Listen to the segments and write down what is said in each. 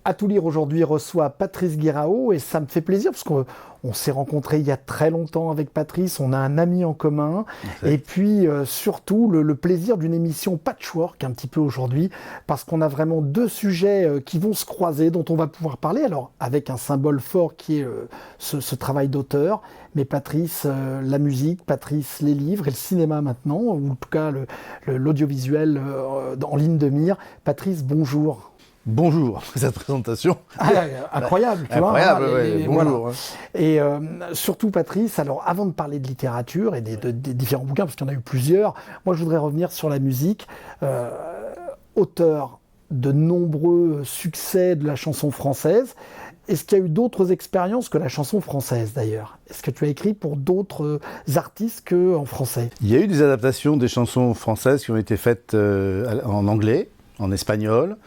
À tout lire aujourd'hui reçoit Patrice Guirao et ça me fait plaisir parce qu'on s'est rencontrés il y a très longtemps avec Patrice, on a un ami en commun et puis surtout le plaisir d'une émission patchwork un petit peu aujourd'hui parce qu'on a vraiment deux sujets qui vont se croiser, dont on va pouvoir parler, alors avec un symbole fort qui est ce travail d'auteur, mais Patrice, la musique, Patrice, les livres et le cinéma maintenant, ou en tout cas l'audiovisuel en ligne de mire. Patrice, bonjour. Bonjour, cette présentation. Incroyable, tu incroyable, vois. Ouais, bonjour. Voilà. Et surtout, Patrice, alors avant de parler de littérature et des différents bouquins, parce qu'il y en a eu plusieurs, moi je voudrais revenir sur la musique. Auteur de nombreux succès de la chanson française. Est-ce qu'il y a eu d'autres expériences que la chanson française d'ailleurs? Est-ce que tu as écrit pour d'autres artistes qu'en français? Il y a eu des adaptations des chansons françaises qui ont été faites en anglais, en espagnol,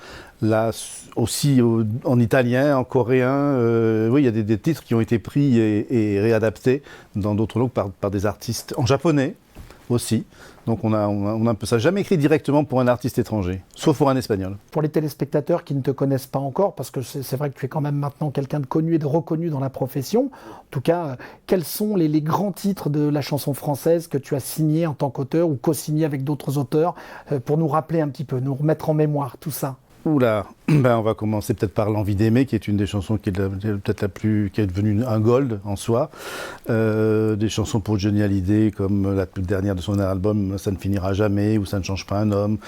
là aussi en italien, en coréen. Oui, il y a des titres qui ont été pris et réadaptés dans d'autres langues par des artistes, en japonais aussi. Donc on a un peu ça. Jamais écrit directement pour un artiste étranger, sauf pour un espagnol. Pour les téléspectateurs qui ne te connaissent pas encore, parce que c'est vrai que tu es quand même maintenant quelqu'un de connu et de reconnu dans la profession, en tout cas, quels sont les grands titres de la chanson française que tu as signé en tant qu'auteur ou co-signé avec d'autres auteurs, pour nous rappeler un petit peu, nous remettre en mémoire tout ça? Oula, on va commencer peut-être par L'Envie d'aimer, qui est une des chansons qui est peut-être qui est devenue un gold en soi. Des chansons pour Johnny Hallyday, comme la toute dernière de son album Ça ne finira jamais, ou Ça ne change pas un homme.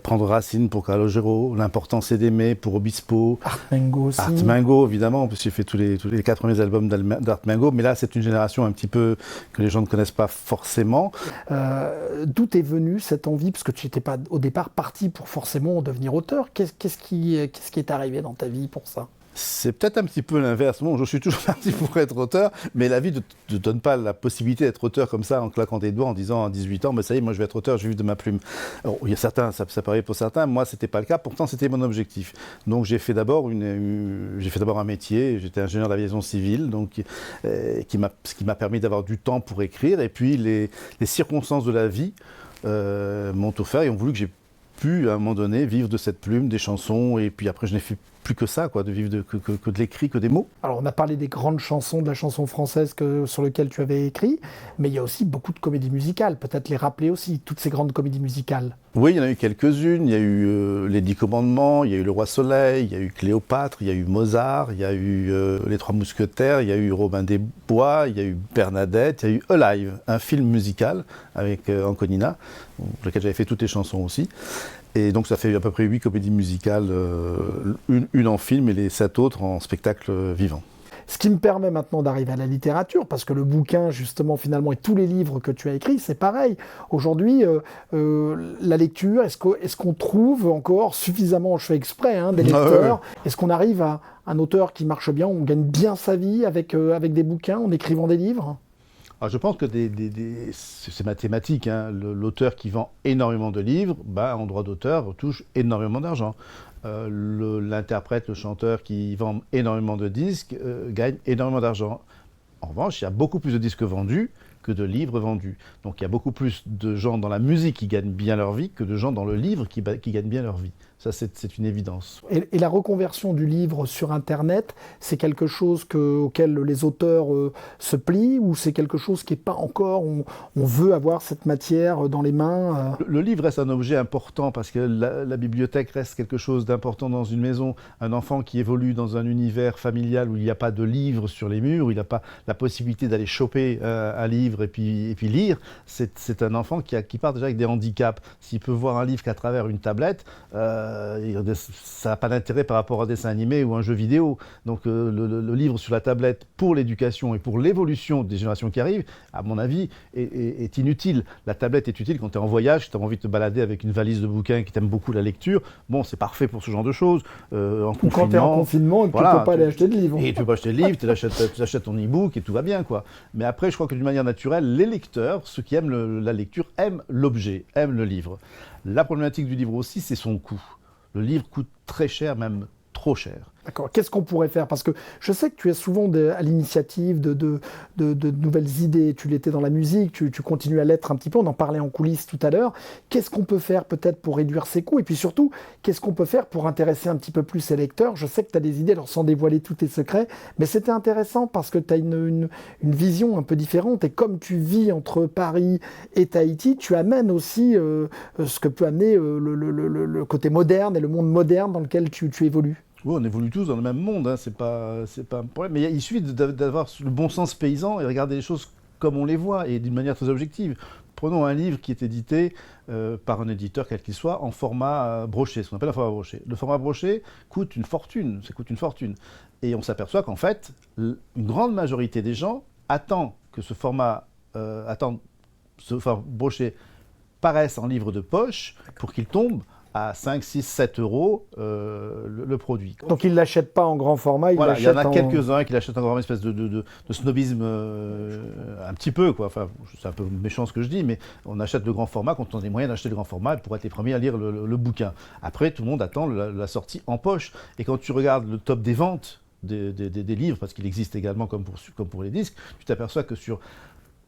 Prendre racine pour Calogero, L'important c'est d'aimer pour Obispo. Art Mengo aussi. Art Mengo, évidemment, parce qu'il fait tous les 4 premiers albums d'Art Mengo, mais là c'est une génération un petit peu que les gens ne connaissent pas forcément. D'où est venue cette envie, parce que tu n'étais pas au départ parti pour forcément devenir auteur? Qu'est-ce qui est arrivé dans ta vie pour ça? C'est peut-être un petit peu l'inverse. Bon, je suis toujours parti pour être auteur, mais la vie ne te donne pas la possibilité d'être auteur comme ça, en claquant des doigts, en disant à 18 ans, bah, ça y est, moi je vais être auteur, je vais vivre de ma plume. Alors, il y a certains, ça paraît pour certains, moi c'était pas le cas, pourtant c'était mon objectif. Donc j'ai fait d'abord un métier, j'étais ingénieur d'aviation civile, donc, ce qui m'a permis d'avoir du temps pour écrire, et puis les circonstances de la vie m'ont offert et ont voulu que j'ai pu, à un moment donné, vivre de cette plume, des chansons, et puis après je n'ai fait plus que ça, quoi, de vivre que de l'écrit, que des mots. Alors on a parlé des grandes chansons de la chanson française sur lesquelles tu avais écrit, mais il y a aussi beaucoup de comédies musicales, peut-être les rappeler aussi, toutes ces grandes comédies musicales. Oui, il y en a eu quelques-unes, il y a eu Les 10 Commandements, il y a eu Le Roi Soleil, il y a eu Cléopâtre, il y a eu Mozart, il y a eu Les Trois Mousquetaires, il y a eu Robin des Bois, il y a eu Bernadette, il y a eu Alive, un film musical avec Anconina, pour lequel j'avais fait toutes les chansons aussi. Et donc ça fait à peu près 8 comédies musicales, une en film et les 7 autres en spectacle vivant. Ce qui me permet maintenant d'arriver à la littérature, parce que le bouquin, justement, finalement, et tous les livres que tu as écrits, c'est pareil. Aujourd'hui, la lecture, est-ce qu'on trouve encore suffisamment, je fais exprès, des lecteurs? Est-ce qu'on arrive à un auteur qui marche bien, on gagne bien sa vie avec des bouquins, en écrivant des livres? Alors je pense que c'est mathématique, hein. L'auteur qui vend énormément de livres, en droit d'auteur, touche énormément d'argent. L'interprète, le chanteur qui vend énormément de disques gagne énormément d'argent. En revanche, il y a beaucoup plus de disques vendus que de livres vendus. Donc il y a beaucoup plus de gens dans la musique qui gagnent bien leur vie que de gens dans le livre qui gagnent bien leur vie. Ça, c'est une évidence. Et la reconversion du livre sur Internet, c'est quelque chose auquel les auteurs se plient, ou c'est quelque chose qui n'est pas encore, on veut avoir cette matière dans les mains? Le livre reste un objet important parce que la bibliothèque reste quelque chose d'important dans une maison. Un enfant qui évolue dans un univers familial où il n'y a pas de livre sur les murs, où il n'a pas la possibilité d'aller choper un livre et puis lire, c'est un enfant qui part déjà avec des handicaps. S'il peut voir un livre qu'à travers une tablette, ça n'a pas d'intérêt par rapport à un dessin animé ou un jeu vidéo. Donc le livre sur la tablette pour l'éducation et pour l'évolution des générations qui arrivent, à mon avis, est inutile. La tablette est utile quand tu es en voyage, tu as envie de te balader avec une valise de bouquins qui t'aime beaucoup la lecture. Bon, c'est parfait pour ce genre de choses. Quand tu es en confinement et que tu ne peux pas aller acheter de livres. Et tu peux pas acheter de livres, tu achètes ton e-book et tout va bien, quoi. Mais après, je crois que d'une manière naturelle, les lecteurs, ceux qui aiment la lecture, aiment l'objet, aiment le livre. La problématique du livre aussi, c'est son coût. Le livre coûte très cher, même trop cher. D'accord. Qu'est-ce qu'on pourrait faire? Parce que je sais que tu es souvent à l'initiative de nouvelles idées. Tu l'étais dans la musique, tu continues à l'être un petit peu. On en parlait en coulisses tout à l'heure. Qu'est-ce qu'on peut faire peut-être pour réduire ses coûts? Et puis surtout, qu'est-ce qu'on peut faire pour intéresser un petit peu plus ses lecteurs? Je sais que tu as des idées, alors sans dévoiler tous tes secrets, mais c'était intéressant parce que tu as une vision un peu différente. Et comme tu vis entre Paris et Tahiti, tu amènes aussi ce que peut amener le côté moderne et le monde moderne dans lequel tu évolues. Oui, on évolue tous dans le même monde, hein, c'est pas un problème. Mais il suffit d'avoir le bon sens paysan et regarder les choses comme on les voit et d'une manière très objective. Prenons un livre qui est édité par un éditeur quel qu'il soit en format broché, ce qu'on appelle un format broché. Le format broché coûte une fortune, ça coûte une fortune. Et on s'aperçoit qu'en fait, une grande majorité des gens attend que ce format broché paraisse en livre de poche pour qu'il tombe à 5, 6, 7 euros le produit. Donc ils ne l'achètent pas en grand format, ils voilà, il y en a l'achètent quelques-uns qui l'achètent encore en espèce de snobisme un petit peu, quoi. Enfin, c'est un peu méchant ce que je dis, mais on achète le grand format quand on a les moyens d'acheter le grand format pour être les premiers à lire le bouquin. Après, tout le monde attend la sortie en poche. Et quand tu regardes le top des ventes des livres, parce qu'il existe également comme pour les disques, tu t'aperçois que sur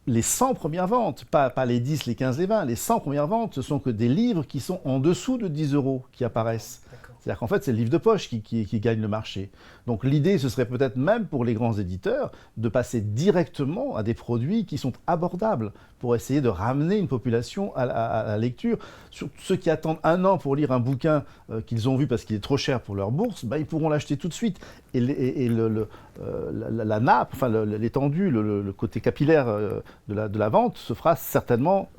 les 100 premières ventes, pas les 10, les 15, les 20, les 100 premières ventes, ce sont que des livres qui sont en dessous de 10 euros qui apparaissent. C'est-à-dire qu'en fait, c'est le livre de poche qui gagne le marché. Donc l'idée, ce serait peut-être même pour les grands éditeurs de passer directement à des produits qui sont abordables pour essayer de ramener une population à la lecture. Ceux qui attendent un an pour lire un bouquin qu'ils ont vu parce qu'il est trop cher pour leur bourse, ils pourront l'acheter tout de suite. Et la nappe, enfin l'étendue, le côté capillaire de la vente se fera certainement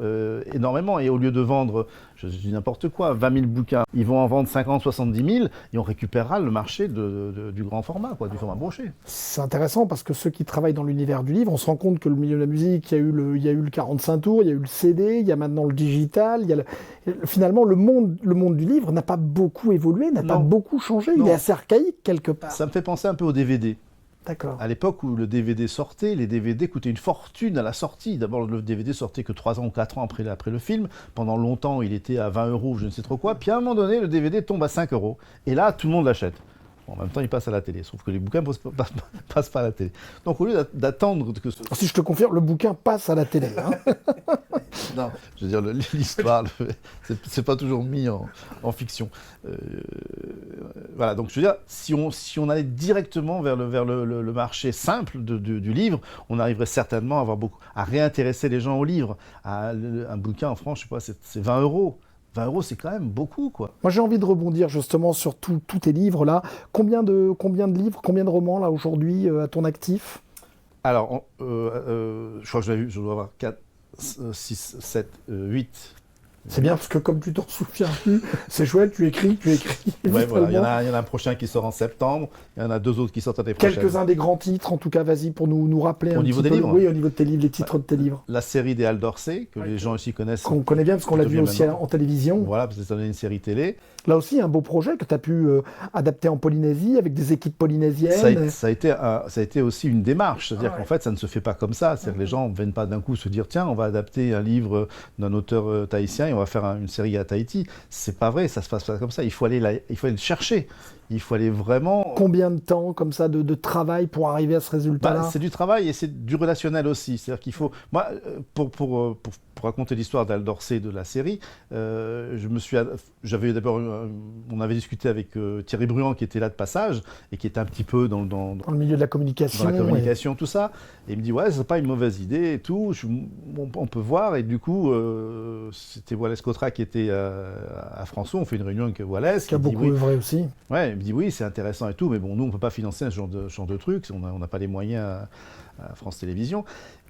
énormément. Et au lieu de vendre, je dis n'importe quoi, 20 000 bouquins, ils vont en vendre 50, 70 000 et on récupérera le marché du grand format, du format broché. C'est intéressant parce que ceux qui travaillent dans l'univers du livre, on se rend compte que le milieu de la musique, il y a eu le 45 tours, il y a eu le CD, il y a maintenant le digital. Finalement, le monde du livre n'a pas beaucoup évolué, n'a pas beaucoup changé. Il est assez archaïque quelque part. Ça me fait penser un peu au DVD. D'accord. À l'époque où le DVD sortait, les DVD coûtaient une fortune à la sortie. D'abord, le DVD sortait que 3 ans ou 4 ans après le film. Pendant longtemps, il était à 20 euros, je ne sais trop quoi. Puis à un moment donné, le DVD tombe à 5 euros. Et là, tout le monde l'achète. Bon, en même temps, il passe à la télé. Sauf que les bouquins ne passent pas à la télé. Donc, au lieu d'attendre que ce... Si je te confirme, le bouquin passe à la télé. Hein. Non, je veux dire, l'histoire, c'est pas toujours mis en fiction. Voilà, donc je veux dire, si on allait directement vers le marché simple du livre, on arriverait certainement à réintéresser les gens au livre. Un bouquin en France, je sais pas, c'est 20 euros. 20 euros, c'est quand même beaucoup, quoi. Moi, j'ai envie de rebondir justement sur tous tes livres-là. Combien de livres, combien de romans, là, aujourd'hui, à ton actif? Alors, je crois que je dois avoir 4, 6, 7, 8. C'est bien parce que comme tu t'en souviens plus, c'est chouette, tu écris. Ouais, voilà. Il y en a un prochain qui sort en septembre, il y en a 2 autres qui sortent l'année prochaine. Quelques-uns des grands titres, en tout cas, vas-y, pour nous rappeler au niveau des livres. Oui, au niveau de tes livres, les titres de tes livres. La série des Halles d'Orsay, que les gens ici connaissent. Qu'on connaît bien parce qu'on l'a vu aussi en télévision. Voilà, parce que c'est une série télé. Là aussi, un beau projet que tu as pu adapter en Polynésie avec des équipes polynésiennes. Ça a été aussi une démarche. C'est-à-dire qu'en fait, ça ne se fait pas comme ça. C'est-à-dire que les gens ne viennent pas d'un coup se dire tiens, on va adapter un livre d'un auteur tahitien et on va faire une série à Tahiti. C'est pas vrai, ça se passe pas comme ça. Il faut aller le chercher. Il faut aller vraiment... Combien de temps comme ça de travail pour arriver à ce résultat-là? C'est du travail et c'est du relationnel aussi. C'est-à-dire qu'il faut... Moi, pour raconter l'histoire d'Halles d'Orsay de la série, j'avais d'abord... on avait discuté avec Thierry Bruand qui était là de passage et qui était un petit peu dans le milieu de la communication. Dans la communication, tout ça. Et il me dit, ouais, c'est pas une mauvaise idée et tout. On peut voir. Et du coup, c'était Wallace Cotra qui était à François. On fait une réunion avec Wallace. Qui a beaucoup œuvré aussi. Ouais, il me dit, oui, c'est intéressant et tout. Mais bon, nous, on ne peut pas financer ce genre de trucs. On n'a pas les moyens à France Télévisions.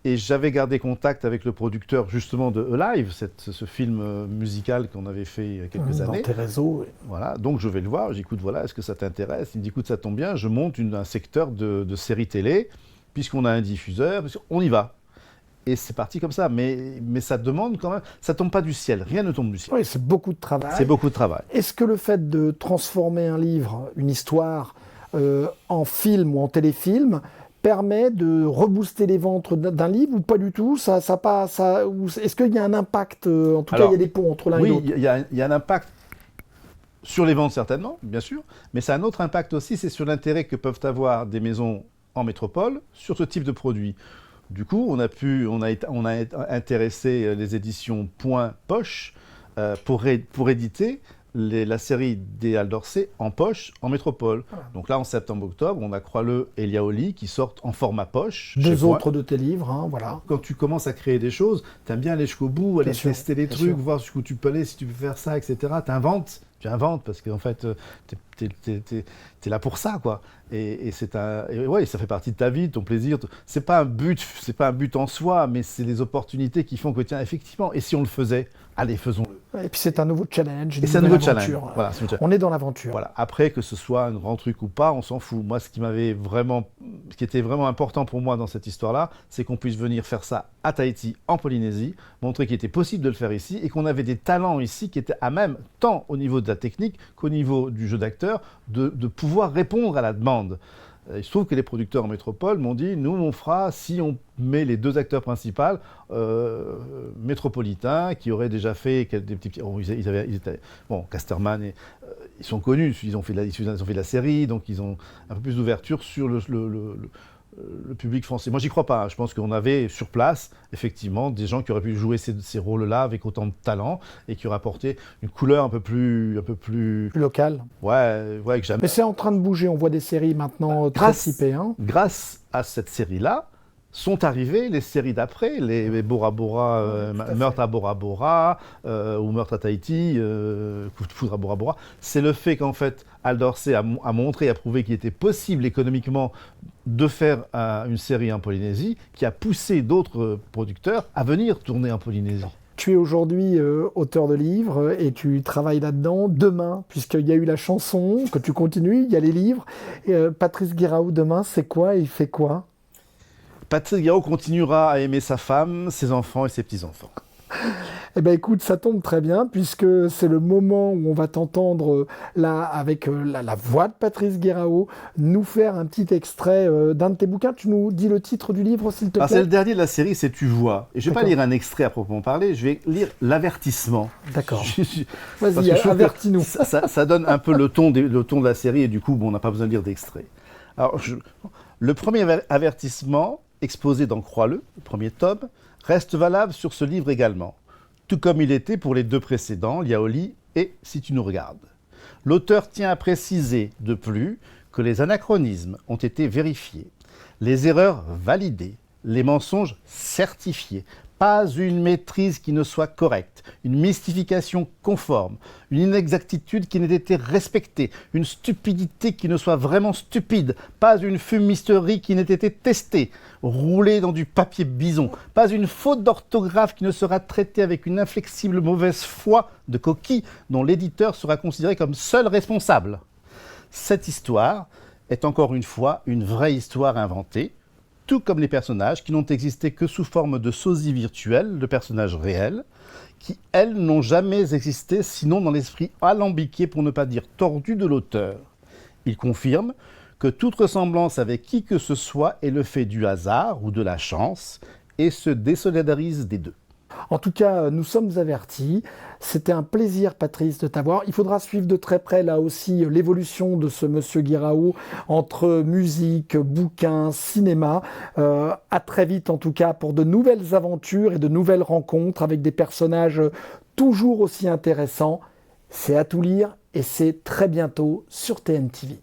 Et j'avais gardé contact avec le producteur justement de Alive, ce film musical qu'on avait fait il y a quelques années. Dans tes réseaux. Oui. Voilà, donc je vais le voir, j'écoute, voilà, est-ce que ça t'intéresse? Il me dit, écoute, ça tombe bien, je monte un secteur de séries télé, puisqu'on a un diffuseur, on y va. Et c'est parti comme ça, mais ça demande quand même, ça tombe pas du ciel, rien ne tombe du ciel. Oui, c'est beaucoup de travail. C'est beaucoup de travail. Est-ce que le fait de transformer un livre, une histoire, en film ou en téléfilm, permet de rebooster les ventes d'un livre ou pas du tout? Est-ce qu'il y a un impact? En tout cas, il y a des ponts entre l'un et l'autre. Oui, il y a un impact Sur les ventes certainement, bien sûr, mais ça a un autre impact aussi, c'est sur l'intérêt que peuvent avoir des maisons en métropole sur ce type de produit. Du coup, on a intéressé les éditions Point Poche pour éditer la série des Halles d'Orsay en poche en métropole. Voilà. Donc là, en septembre-octobre, on a Croix-le et Liaoli qui sortent en format poche. Deux autres de tes livres, hein, voilà. Quand tu commences à créer des choses, tu aimes bien aller jusqu'au bout, aller tester les trucs, voir jusqu'où tu peux aller, si tu peux faire ça, etc. Tu inventes parce qu'en fait, t'es là pour ça, quoi. Et ouais, ça fait partie de ta vie, de ton plaisir. C'est pas un but en soi, mais c'est les opportunités qui font que, tiens, effectivement, et si on le faisait, allez, faisons-le. Et puis c'est un nouveau challenge. Et c'est un nouveau challenge. Voilà, on est dans l'aventure. Voilà. Après, que ce soit un grand truc ou pas, on s'en fout. Moi, ce qui était vraiment important pour moi dans cette histoire-là, c'est qu'on puisse venir faire ça à Tahiti, en Polynésie, montrer qu'il était possible de le faire ici et qu'on avait des talents ici qui étaient à même, tant au niveau de la technique qu'au niveau du jeu d'acteur, de pouvoir répondre à la demande. Il se trouve que les producteurs en métropole m'ont dit, nous on fera, si on met les deux acteurs principaux métropolitains qui auraient déjà fait des petits... Bon, Casterman, ils sont connus, ils ont fait de la série, donc ils ont un peu plus d'ouverture sur le public français. Moi, j'y crois pas. Je pense qu'on avait sur place, effectivement, des gens qui auraient pu jouer ces rôles-là avec autant de talent et qui auraient apporté une couleur un peu plus locale. Ouais, que jamais. Mais c'est en train de bouger. On voit des séries maintenant très typées. Grâce à cette série-là, sont arrivées les séries d'après, les Bora Bora, Meurtre à Bora Bora, ou Meurtre à Tahiti, Coup de foudre à Bora Bora. C'est le fait qu'en fait, Halles d'Orsay a montré, a prouvé qu'il était possible économiquement de faire une série en Polynésie, qui a poussé d'autres producteurs à venir tourner en Polynésie. Tu es aujourd'hui auteur de livres et tu travailles là-dedans. Demain, puisqu'il y a eu la chanson, que tu continues, il y a les livres. Patrice Guiraud, demain, c'est quoi et il fait quoi ? Patrice Guiraud continuera à aimer sa femme, ses enfants et ses petits-enfants. Eh bien écoute, ça tombe très bien, puisque c'est le moment où on va t'entendre là, avec la voix de Patrice Guiraud, nous faire un petit extrait d'un de tes bouquins. Tu nous dis le titre du livre, s'il te plaît ? C'est le dernier de la série, c'est Tu vois. Et je ne vais pas lire un extrait à proprement parler, je vais lire l'avertissement. D'accord. Vas-y, avertis-nous. Ça donne un peu le ton de la série, et du coup, on n'a pas besoin de lire d'extrait. Alors, le premier avertissement, exposé dans Croix-le, le premier tome, reste valable sur ce livre également, tout comme il était pour les deux précédents, Liaoli et Si tu nous regardes. L'auteur tient à préciser de plus que les anachronismes ont été vérifiés, les erreurs validées, les mensonges certifiés, pas une maîtrise qui ne soit correcte, une mystification conforme, une inexactitude qui n'ait été respectée, une stupidité qui ne soit vraiment stupide, pas une fumisterie qui n'ait été testée, roulée dans du papier bison, pas une faute d'orthographe qui ne sera traitée avec une inflexible mauvaise foi de coquille dont l'éditeur sera considéré comme seul responsable. Cette histoire est encore une fois une vraie histoire inventée, tout comme les personnages qui n'ont existé que sous forme de sosies virtuelles, de personnages réels, qui, elles, n'ont jamais existé sinon dans l'esprit alambiqué, pour ne pas dire tordu, de l'auteur. Il confirme que toute ressemblance avec qui que ce soit est le fait du hasard ou de la chance, et se désolidarise des deux. En tout cas, nous sommes avertis. C'était un plaisir, Patrice, de t'avoir. Il faudra suivre de très près, là aussi, l'évolution de ce monsieur Guiraud entre musique, bouquins, cinéma. À très vite, en tout cas, pour de nouvelles aventures et de nouvelles rencontres avec des personnages toujours aussi intéressants. C'est à tout lire et c'est très bientôt sur TNTV.